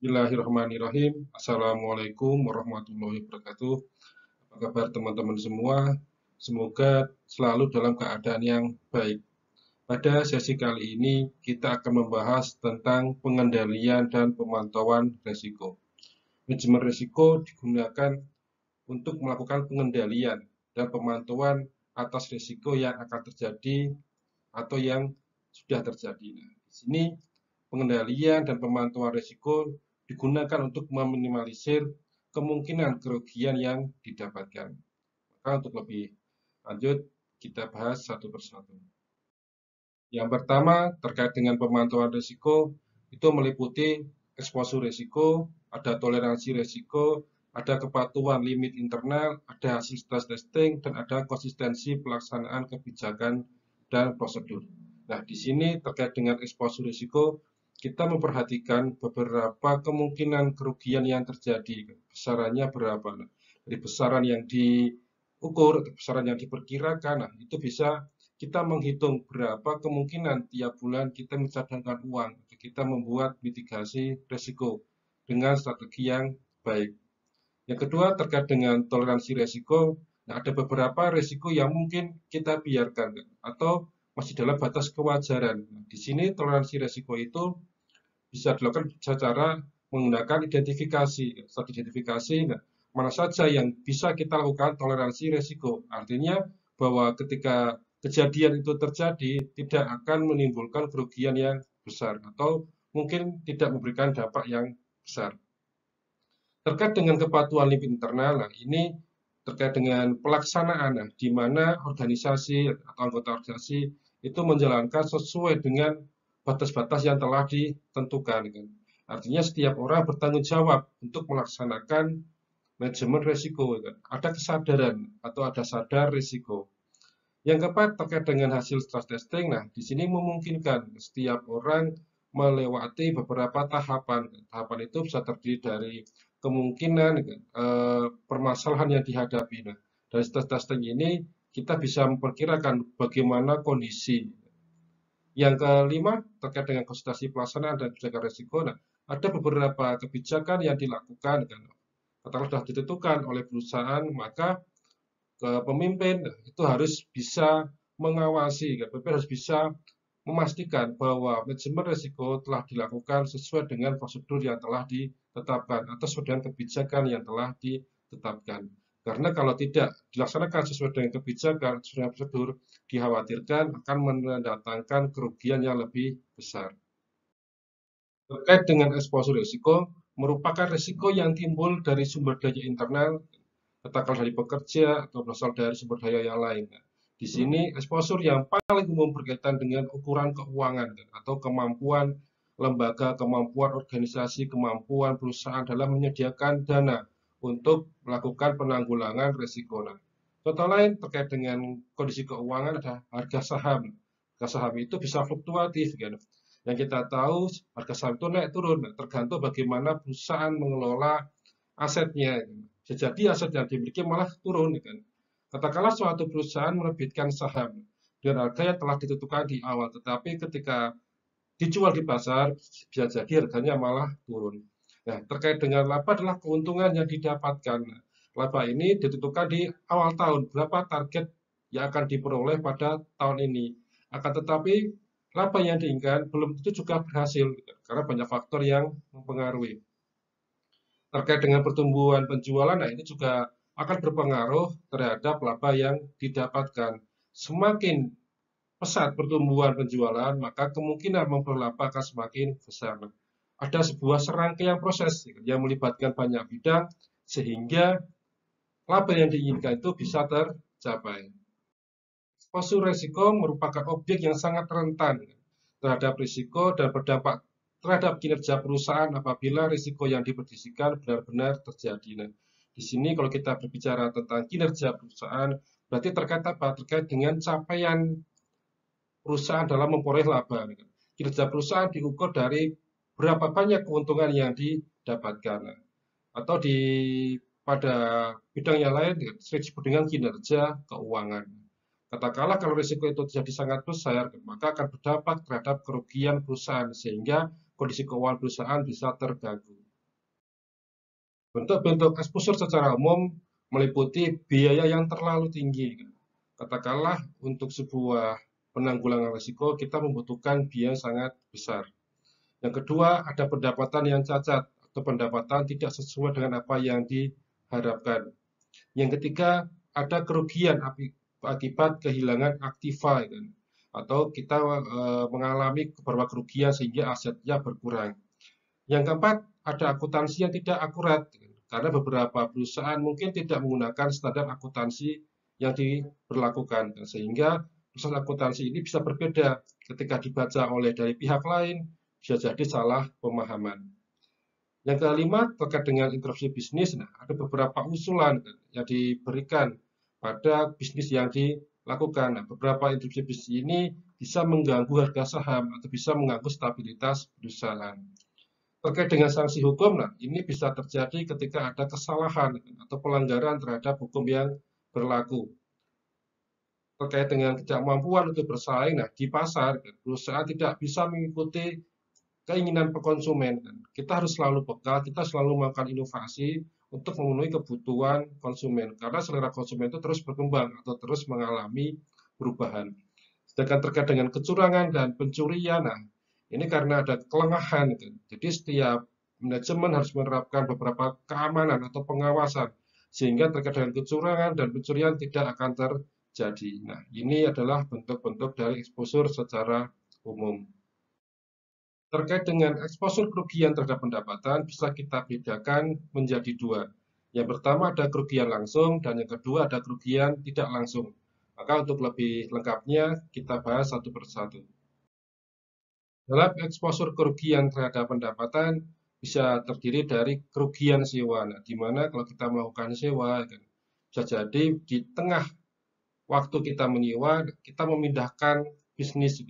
Bismillahirrahmanirrahim. Assalamualaikum warahmatullahi wabarakatuh. Apa kabar teman-teman semua? Semoga selalu dalam keadaan yang baik. Pada sesi kali ini kita akan membahas tentang pengendalian dan pemantauan risiko. Manajemen risiko digunakan untuk melakukan pengendalian dan pemantauan atas risiko yang akan terjadi atau yang sudah terjadi. Di sini pengendalian dan pemantauan risiko digunakan untuk meminimalisir kemungkinan kerugian yang didapatkan. Maka untuk lebih lanjut, kita bahas satu persatu. Yang pertama, terkait dengan pemantauan risiko, itu meliputi eksposur risiko, ada toleransi risiko, ada kepatuhan limit internal, ada hasil stress testing, dan ada konsistensi pelaksanaan kebijakan dan prosedur. Nah, di sini terkait dengan eksposur risiko, kita memperhatikan beberapa kemungkinan kerugian yang terjadi. Besarannya berapa? Nah, dari besaran yang diukur, besaran yang diperkirakan, nah, itu bisa kita menghitung berapa kemungkinan tiap bulan kita mencadangkan uang. Kita membuat mitigasi risiko dengan strategi yang baik. Yang kedua, terkait dengan toleransi risiko, nah ada beberapa risiko yang mungkin kita biarkan atau masih dalam batas kewajaran. Nah, di sini toleransi risiko itu bisa dilakukan secara menggunakan identifikasi. Strategi identifikasi, nah, mana saja yang bisa kita lakukan toleransi risiko. Artinya bahwa ketika kejadian itu terjadi tidak akan menimbulkan kerugian yang besar atau mungkin tidak memberikan dampak yang besar. Terkait dengan kepatuhan limit internal, nah ini terkait dengan pelaksanaan, nah, di mana organisasi atau anggota organisasi itu menjalankan sesuai dengan batas-batas yang telah ditentukan. Kan. Artinya setiap orang bertanggung jawab untuk melaksanakan manajemen risiko. Kan. Ada kesadaran atau ada sadar risiko. Yang keempat terkait dengan hasil stress testing, nah di sini memungkinkan setiap orang melewati beberapa tahapan. Tahapan itu bisa terdiri dari kemungkinan permasalahan yang dihadapi. Nah, dari stress testing ini kita bisa memperkirakan bagaimana kondisi. Yang kelima terkait dengan konsultasi pelaksanaan dan kebijakan risiko. Nah, ada beberapa kebijakan yang dilakukan, katakanlah sudah ditentukan oleh perusahaan, maka pemimpin itu harus bisa mengawasi, pemimpin harus bisa memastikan bahwa manajemen risiko telah dilakukan sesuai dengan prosedur yang telah ditetapkan atau sesuai dengan kebijakan yang telah ditetapkan. Karena kalau tidak dilaksanakan sesuai dengan kebijakan, sesuai dengan prosedur, dikhawatirkan akan mendatangkan kerugian yang lebih besar. Terkait dengan eksposur risiko, merupakan risiko yang timbul dari sumber daya internal, katakanlah dari pekerja atau berasal dari sumber daya yang lain. Di sini eksposur yang paling umum berkaitan dengan ukuran keuangan atau kemampuan lembaga, kemampuan organisasi, kemampuan perusahaan dalam menyediakan dana untuk melakukan penanggulangan risiko. Nah, contoh lain terkait dengan kondisi keuangan ada harga saham. Harga saham itu bisa fluktuatif, kan? Yang kita tahu harga saham itu naik turun, tergantung bagaimana perusahaan mengelola asetnya. Bisa jadi aset yang dimiliki malah turun, kan? Katakanlah suatu perusahaan menerbitkan saham dengan harga yang telah ditentukan di awal, tetapi ketika dijual di pasar bisa jadi harganya malah turun. Nah, terkait dengan laba adalah keuntungan yang didapatkan. Laba ini ditentukan di awal tahun, berapa target yang akan diperoleh pada tahun ini. Akan tetapi laba yang diinginkan belum tentu juga berhasil, karena banyak faktor yang mempengaruhi. Terkait dengan pertumbuhan penjualan, nah ini juga akan berpengaruh terhadap laba yang didapatkan. Semakin pesat pertumbuhan penjualan, maka kemungkinan memperoleh laba akan semakin besar. Ada sebuah serangkaian proses yang melibatkan banyak bidang, sehingga laba yang diinginkan itu bisa tercapai. Eksposur risiko merupakan objek yang sangat rentan terhadap risiko dan berdampak terhadap kinerja perusahaan apabila risiko yang diprediksi benar-benar terjadi. Nah, di sini kalau kita berbicara tentang kinerja perusahaan, berarti terkait apa? Terkait dengan capaian perusahaan dalam memperoleh laba. Kinerja perusahaan diukur dari berapa banyak keuntungan yang didapatkan. Atau pada bidang yang lain sering disebut dengan kinerja keuangan. Katakanlah kalau risiko itu terjadi sangat besar, maka akan berdampak terhadap kerugian perusahaan sehingga kondisi keuangan perusahaan bisa terganggu. Bentuk-bentuk exposure secara umum meliputi biaya yang terlalu tinggi. Katakanlah untuk sebuah penanggulangan risiko kita membutuhkan biaya yang sangat besar. Yang kedua, ada pendapatan yang cacat atau pendapatan tidak sesuai dengan apa yang diharapkan. Yang ketiga, ada kerugian akibat kehilangan aktiva, atau kita mengalami beberapa kerugian sehingga asetnya berkurang. Yang keempat, ada akuntansi yang tidak akurat, karena beberapa perusahaan mungkin tidak menggunakan standar akuntansi yang diberlakukan, sehingga proses akuntansi ini bisa berbeda ketika dibaca oleh dari pihak lain, bisa jadi salah pemahaman. Yang kelima, terkait dengan interupsi bisnis, ada beberapa usulan yang diberikan pada bisnis yang dilakukan. Beberapa interupsi bisnis ini bisa mengganggu harga saham atau bisa mengganggu stabilitas perusahaan. Terkait dengan sanksi hukum, ini bisa terjadi ketika ada kesalahan atau pelanggaran terhadap hukum yang berlaku. Terkait dengan ketidakmampuan untuk bersaing, di pasar, perusahaan tidak bisa mengikuti keinginan konsumen. Kita harus selalu peka, kita selalu melakukan inovasi untuk memenuhi kebutuhan konsumen. Karena selera konsumen itu terus berkembang atau terus mengalami perubahan. Sedangkan terkait dengan kecurangan dan pencurian, ini karena ada kelengahan. Jadi setiap manajemen harus menerapkan beberapa keamanan atau pengawasan sehingga terkait dengan kecurangan dan pencurian tidak akan terjadi. Nah, ini adalah bentuk-bentuk dari exposure secara umum. Terkait dengan exposure kerugian terhadap pendapatan bisa kita bedakan menjadi dua. Yang pertama ada kerugian langsung dan yang kedua ada kerugian tidak langsung. Maka untuk lebih lengkapnya kita bahas satu persatu. Dalam exposure kerugian terhadap pendapatan bisa terdiri dari kerugian sewa. Nah, di mana kalau kita melakukan sewa, bisa jadi di tengah waktu kita menyewa, kita memindahkan bisnis.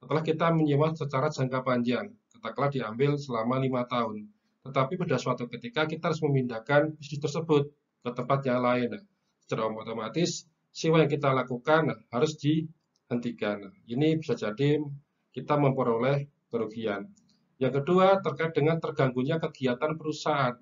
Setelah kita menyewa secara jangka panjang, katakanlah diambil selama 5 tahun. Tetapi pada suatu ketika kita harus memindahkan bisnis tersebut ke tempat yang lain. Secara otomatis, sewa yang kita lakukan harus dihentikan. Ini bisa jadi kita memperoleh kerugian. Yang kedua, terkait dengan terganggunya kegiatan perusahaan.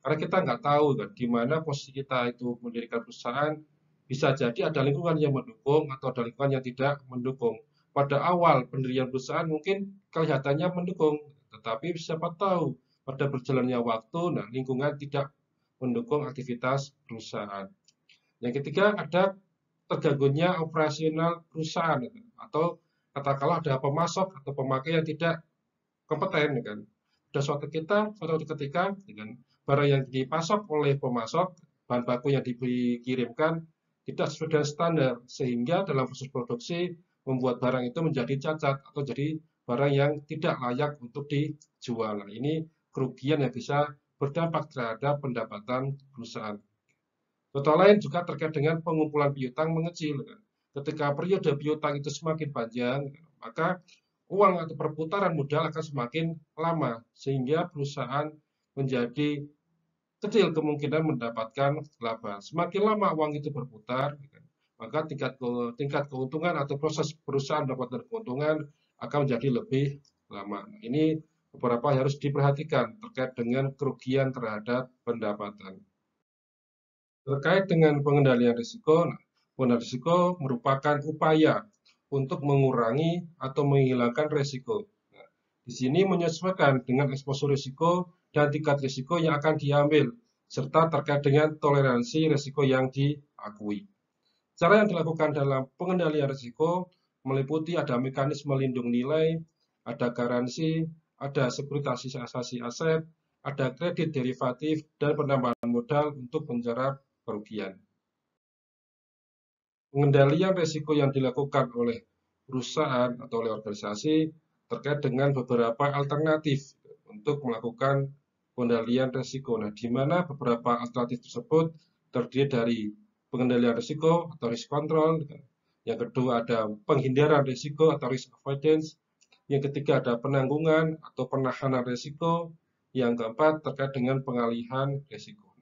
Karena kita nggak tahu di mana posisi kita itu mendirikan perusahaan, bisa jadi ada lingkungan yang mendukung atau ada lingkungan yang tidak mendukung. Pada awal pendirian perusahaan mungkin kelihatannya mendukung, tetapi siapa tahu pada berjalannya waktu, lingkungan tidak mendukung aktivitas perusahaan. Yang ketiga ada terganggunya operasional perusahaan atau katakanlah ada pemasok atau pemakai yang tidak kompeten, kan. Pada suatu ketika dengan barang yang dipasok oleh pemasok, bahan baku yang dikirimkan tidak sesuai dengan standar, sehingga dalam proses produksi membuat barang itu menjadi cacat atau jadi barang yang tidak layak untuk dijual. Nah, ini kerugian yang bisa berdampak terhadap pendapatan perusahaan. Contoh lain juga terkait dengan pengumpulan piutang mengecil. Ketika periode piutang itu semakin panjang, maka uang atau perputaran modal akan semakin lama, sehingga perusahaan menjadi kecil kemungkinan mendapatkan laba. Semakin lama uang itu berputar, maka tingkat keuntungan atau proses perusahaan mendapatkan keuntungan akan menjadi lebih lama. Ini beberapa yang harus diperhatikan terkait dengan kerugian terhadap pendapatan. Terkait dengan pengendalian risiko, pengendalian risiko merupakan upaya untuk mengurangi atau menghilangkan risiko. Di sini menyesuaikan dengan eksposur risiko dan tingkat risiko yang akan diambil, serta terkait dengan toleransi risiko yang diakui. Cara yang dilakukan dalam pengendalian risiko meliputi ada mekanisme lindung nilai, ada garansi, ada sekuritisasi aset, ada kredit derivatif, dan penambahan modal untuk menjerat kerugian. Pengendalian risiko yang dilakukan oleh perusahaan atau oleh organisasi terkait dengan beberapa alternatif untuk melakukan pengendalian risiko. Nah, di mana beberapa alternatif tersebut terdiri dari pengendalian risiko atau risk control. Yang kedua ada penghindaran risiko atau risk avoidance. Yang ketiga ada penanggungan atau penahanan risiko. Yang keempat terkait dengan pengalihan risiko.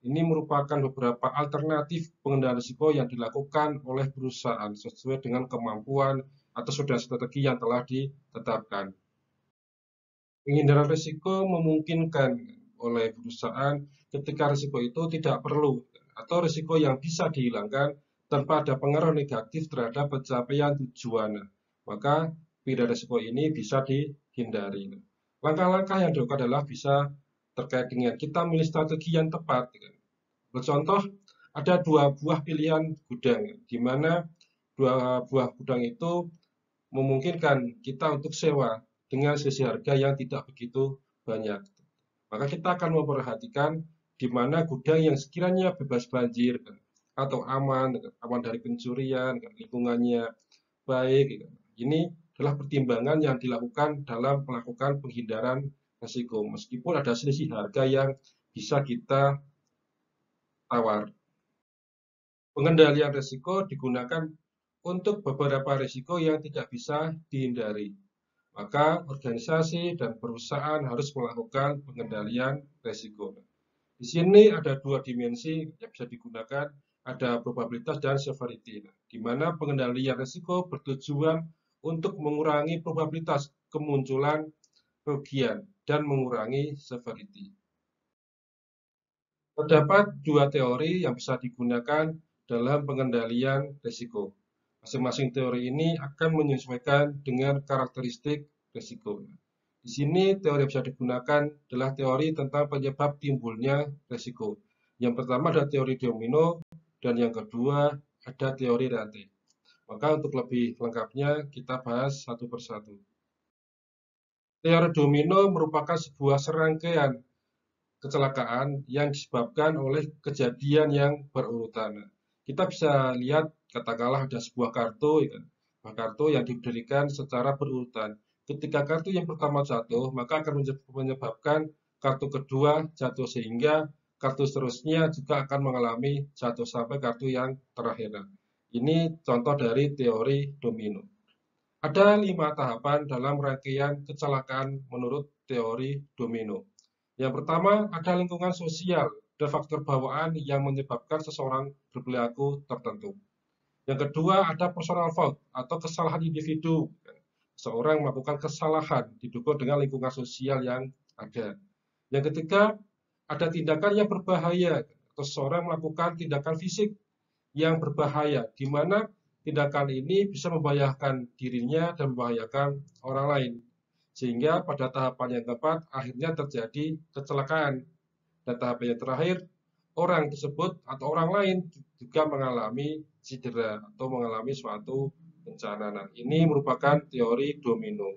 Ini merupakan beberapa alternatif pengendalian risiko yang dilakukan oleh perusahaan sesuai dengan kemampuan atau sudah strategi yang telah ditetapkan. Penghindaran risiko memungkinkan oleh perusahaan ketika risiko itu tidak perlu atau risiko yang bisa dihilangkan tanpa ada pengaruh negatif terhadap pencapaian tujuan. Maka pilihan risiko ini bisa dihindari. Langkah-langkah yang dilakukan adalah bisa terkait dengan kita memilih strategi yang tepat. Contoh, ada 2 buah pilihan gudang, di mana 2 buah gudang itu memungkinkan kita untuk sewa dengan sisi harga yang tidak begitu banyak. Maka kita akan memperhatikan di mana gudang yang sekiranya bebas banjir atau aman dari pencurian, lingkungannya baik. Ini adalah pertimbangan yang dilakukan dalam melakukan penghindaran risiko, meskipun ada selisih harga yang bisa kita tawar. Pengendalian risiko digunakan untuk beberapa risiko yang tidak bisa dihindari. Maka organisasi dan perusahaan harus melakukan pengendalian risiko. Di sini ada 2 dimensi yang bisa digunakan, ada probabilitas dan severity, di mana pengendalian risiko bertujuan untuk mengurangi probabilitas kemunculan kerugian dan mengurangi severity. Terdapat 2 teori yang bisa digunakan dalam pengendalian risiko. Masing-masing teori ini akan menyesuaikan dengan karakteristik risiko. Di sini teori yang bisa digunakan adalah teori tentang penyebab timbulnya risiko. Yang pertama ada teori domino dan yang kedua ada teori rantai. Maka untuk lebih lengkapnya kita bahas satu persatu. Teori domino merupakan sebuah serangkaian kecelakaan yang disebabkan oleh kejadian yang berurutan. Kita bisa lihat katakanlah ada sebuah kartu, kartu yang diberikan secara berurutan. Ketika kartu yang pertama jatuh, maka akan menyebabkan kartu kedua jatuh sehingga kartu seterusnya juga akan mengalami jatuh sampai kartu yang terakhir. Ini contoh dari teori domino. Ada 5 tahapan dalam rangkaian kecelakaan menurut teori domino. Yang pertama, ada lingkungan sosial dan faktor bawaan yang menyebabkan seseorang berperilaku tertentu. Yang kedua, ada personal fault atau kesalahan individu. Seorang melakukan kesalahan didukung dengan lingkungan sosial yang ada. Yang ketiga, ada tindakan yang berbahaya atau seseorang melakukan tindakan fisik yang berbahaya, di mana tindakan ini bisa membahayakan dirinya dan membahayakan orang lain. Sehingga pada tahapan yang keempat akhirnya terjadi kecelakaan. Dan tahapan yang terakhir, orang tersebut atau orang lain juga mengalami cedera atau mengalami suatu bencana. Nah, ini merupakan teori domino.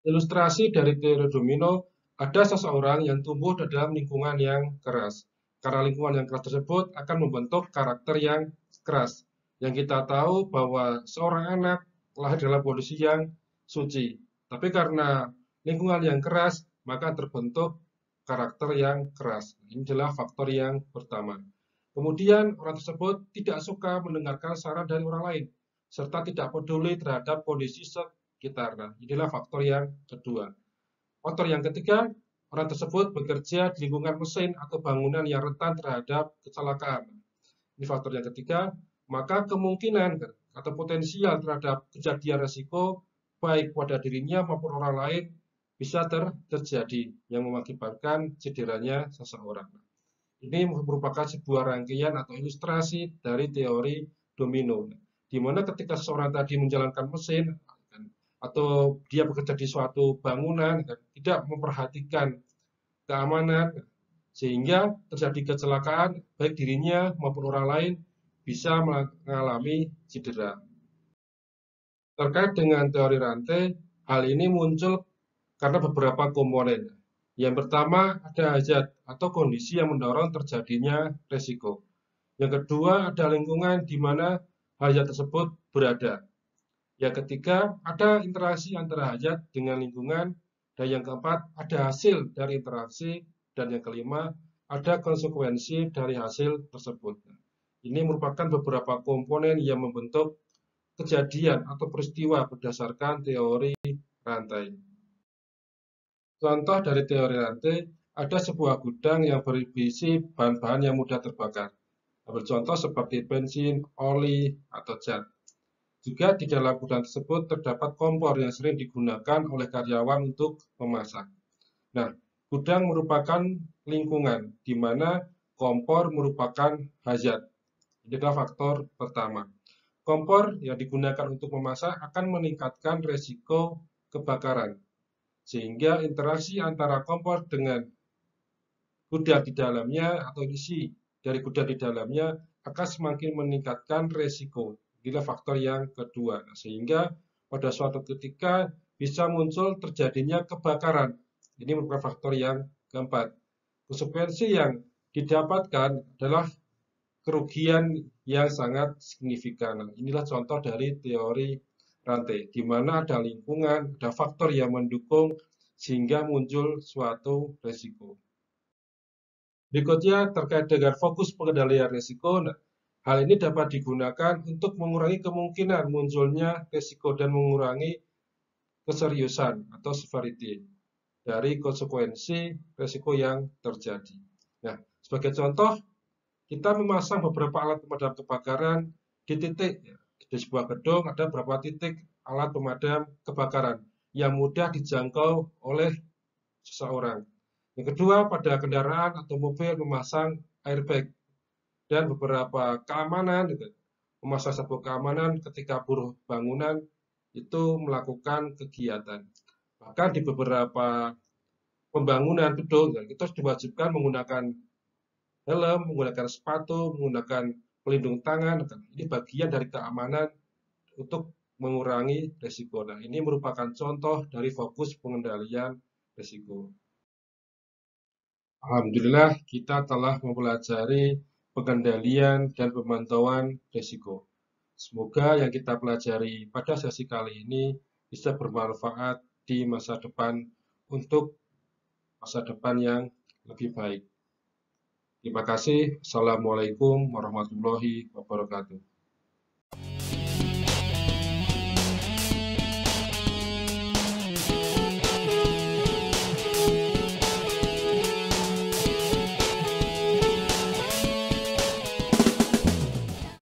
Ilustrasi dari teori domino, ada seseorang yang tumbuh dalam lingkungan yang keras. Karena lingkungan yang keras tersebut akan membentuk karakter yang keras. Yang kita tahu bahwa seorang anak lahir dalam kondisi yang suci. Tapi karena lingkungan yang keras, maka terbentuk karakter yang keras. Ini adalah faktor yang pertama. Kemudian orang tersebut tidak suka mendengarkan saran dari orang lain, serta tidak peduli terhadap kondisi sekitar. Nah, inilah faktor yang kedua. Faktor yang ketiga, orang tersebut bekerja di lingkungan mesin atau bangunan yang rentan terhadap kecelakaan. Ini faktor yang ketiga, maka kemungkinan atau potensial terhadap kejadian risiko baik pada dirinya maupun orang lain bisa terjadi yang mengakibatkan cederanya seseorang. Ini merupakan sebuah rangkaian atau ilustrasi dari teori domino, di mana ketika seseorang tadi menjalankan mesin atau dia bekerja di suatu bangunan tidak memperhatikan keamanan sehingga terjadi kecelakaan baik dirinya maupun orang lain bisa mengalami cedera. Terkait dengan teori rantai, hal ini muncul karena beberapa komponen. Yang pertama ada hajat atau kondisi yang mendorong terjadinya risiko. Yang kedua ada lingkungan di mana hajat tersebut berada. Yang ketiga ada interaksi antara hajat dengan lingkungan. Dan yang keempat ada hasil dari interaksi. Dan yang kelima ada konsekuensi dari hasil tersebut. Ini merupakan beberapa komponen yang membentuk kejadian atau peristiwa berdasarkan teori rantai. Contoh dari teori rantai, ada sebuah gudang yang berisi bahan-bahan yang mudah terbakar. Contoh seperti bensin, oli, atau cat. Juga di dalam gudang tersebut terdapat kompor yang sering digunakan oleh karyawan untuk memasak. Nah, Gudang merupakan lingkungan, di mana kompor merupakan hazard. Ini adalah faktor pertama. Kompor yang digunakan untuk memasak akan meningkatkan resiko kebakaran, sehingga interaksi antara kompor dengan gudang di dalamnya atau isi dari gudang di dalamnya akan semakin meningkatkan resiko. Inilah faktor yang kedua. Sehingga pada suatu ketika bisa muncul terjadinya kebakaran. Ini merupakan faktor yang keempat. Konsekuensi yang didapatkan adalah kerugian yang sangat signifikan. Inilah contoh dari teori rantai, di mana ada lingkungan, ada faktor yang mendukung sehingga muncul suatu resiko. Berikutnya terkait dengan fokus pengendalian risiko. Nah, hal ini dapat digunakan untuk mengurangi kemungkinan munculnya risiko dan mengurangi keseriusan atau severity dari konsekuensi risiko yang terjadi. Nah, sebagai contoh, kita memasang beberapa alat pemadam kebakaran di titik, di sebuah gedung ada beberapa titik alat pemadam kebakaran yang mudah dijangkau oleh seseorang. Yang kedua, pada kendaraan atau mobil memasang airbag dan beberapa keamanan, memasang sabuk keamanan ketika buruh bangunan itu melakukan kegiatan. Bahkan di beberapa pembangunan gedung, kita diwajibkan menggunakan helm, menggunakan sepatu, menggunakan pelindung tangan. Ini bagian dari keamanan untuk mengurangi risiko. Nah, ini merupakan contoh dari fokus pengendalian risiko. Alhamdulillah, kita telah mempelajari pengendalian dan pemantauan risiko. Semoga yang kita pelajari pada sesi kali ini bisa bermanfaat di masa depan untuk masa depan yang lebih baik. Terima kasih. Assalamualaikum warahmatullahi wabarakatuh.